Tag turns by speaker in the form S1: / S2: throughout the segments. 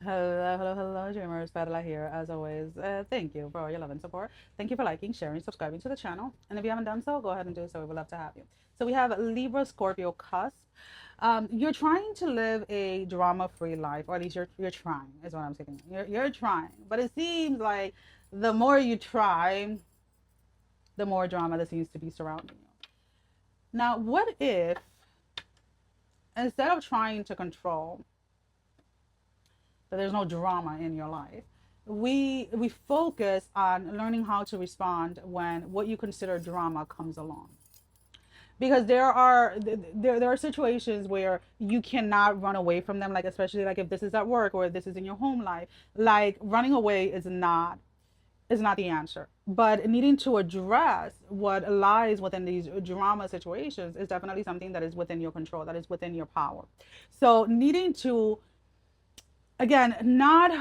S1: Hello, hello, hello, dreamers. Perla here, as always. Thank you for all your love and support. Thank you for liking, sharing, subscribing to the channel. And if you haven't done so, go ahead and do so. We would love to have you. So we have Libra, Scorpio, CUSP. You're trying to live a drama-free life, or at least you're trying, is what I'm saying. You're trying, but it seems like the more you try, the more drama that seems to be surrounding you. Now, what if instead of trying to control that there's no drama in your life, we focus on learning how to respond when what you consider drama comes along, because there are situations where you cannot run away from them, like especially like if this is at work or if this is in your home life. Like running away is not the answer, but needing to address what lies within these drama situations is definitely something that is within your control, that is within your power. So needing to, again, not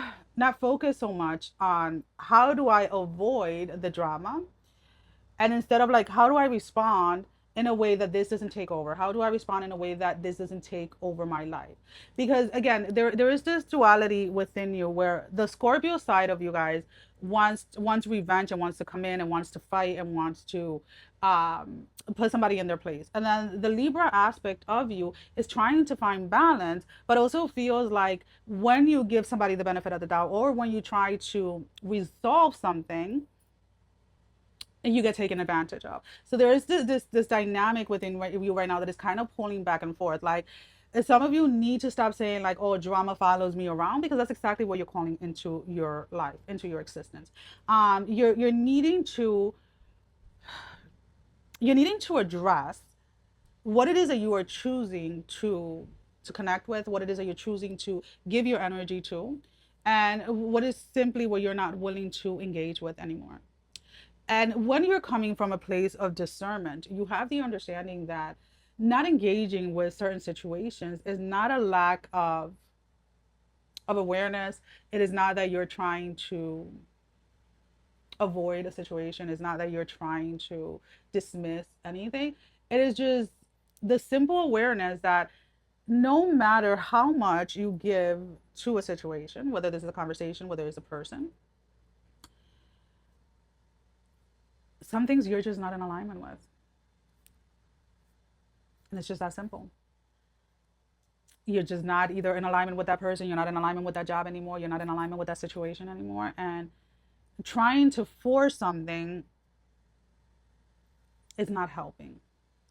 S1: focus so much on how do I avoid the drama, and instead of like how do I respond in a way that this doesn't take over, how do I respond in a way that this doesn't take over my life. Because again, there is this duality within you where the Scorpio side of you guys wants revenge and wants to come in and wants to fight and wants to put somebody in their place, and then the Libra aspect of you is trying to find balance, but also feels like when you give somebody the benefit of the doubt or when you try to resolve something, and you get taken advantage of. So there is this dynamic within you right now that is kind of pulling back and forth. Like some of you need to stop saying like, "Oh, drama follows me around," because that's exactly what you're calling into your life, into your existence. You're needing to address what it is that you are choosing to connect with, what it is that you're choosing to give your energy to, and what is simply what you're not willing to engage with anymore. And when you're coming from a place of discernment, you have the understanding that not engaging with certain situations is not a lack of awareness. It is not that you're trying to avoid a situation. It's not that you're trying to dismiss anything. It is just the simple awareness that no matter how much you give to a situation, whether this is a conversation, whether it's a person, some things you're just not in alignment with. And it's just that simple. You're just not either in alignment with that person, you're not in alignment with that job anymore, you're not in alignment with that situation anymore. And trying to force something is not helping.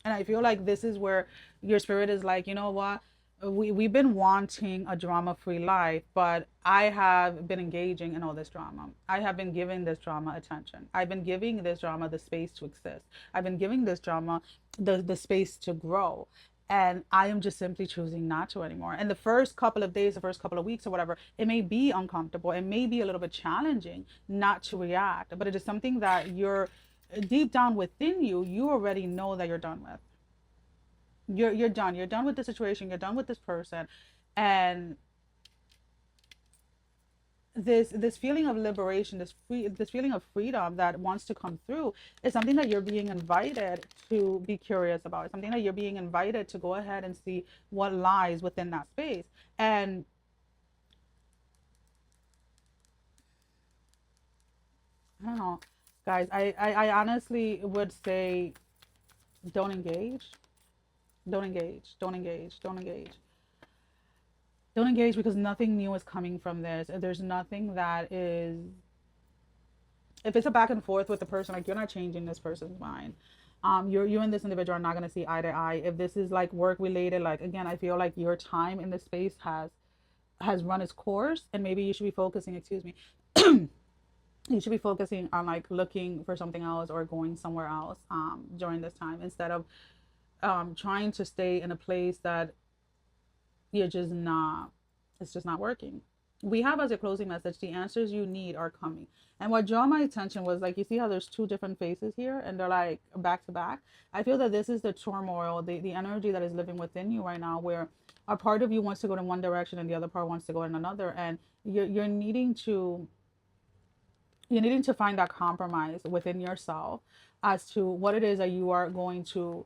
S1: And I feel like this is where your spirit is like, you know what? We've been wanting a drama free life, but I have been engaging in all this drama. I have been giving this drama attention. I've been giving this drama the space to exist. I've been giving this drama the space to grow. And I am just simply choosing not to anymore. And the first couple of days, the first couple of weeks or whatever, it may be uncomfortable. It may be a little bit challenging not to react, but it is something that you're deep down within you, you already know that you're done with. You're done. You're done with the situation. You're done with this person, and this feeling of liberation, this feeling of freedom that wants to come through is something that you're being invited to be curious about. It's something that you're being invited to go ahead and see what lies within that space. And I don't know, guys. I honestly would say don't engage. Don't engage. Don't engage. Don't engage. Don't engage because nothing new is coming from this. There's nothing that is, if it's a back and forth with the person, like you're not changing this person's mind. You and this individual are not going to see eye to eye. If this is like work related, like again, I feel like your time in this space has run its course, and maybe you should be focusing, excuse me, you should be focusing on like looking for something else or going somewhere else during this time, instead of trying to stay in a place that you're just not, it's just not working. We have as a closing message, the answers you need are coming. And what drew my attention was like, you see how there's two different faces here and they're like back to back. I feel that this is the turmoil, the energy that is living within you right now, where a part of you wants to go in one direction and the other part wants to go in another. And you're needing to find that compromise within yourself as to what it is that you are going to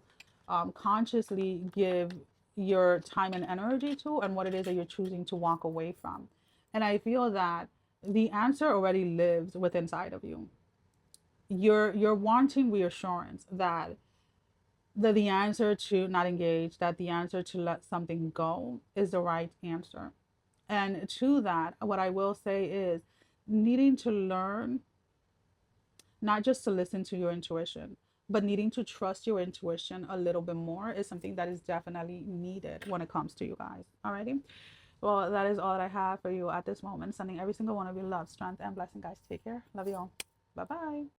S1: consciously give your time and energy to, and what it is that you're choosing to walk away from. And I feel that the answer already lives within inside of you. You're wanting reassurance that the answer to not engage, that the answer to let something go is the right answer. And to that, what I will say is needing to learn not just to listen to your intuition, but needing to trust your intuition a little bit more is something that is definitely needed when it comes to you guys. Alrighty. Well, that is all that I have for you at this moment. Sending every single one of you love, strength, and blessing, guys. Take care. Love you all. Bye bye.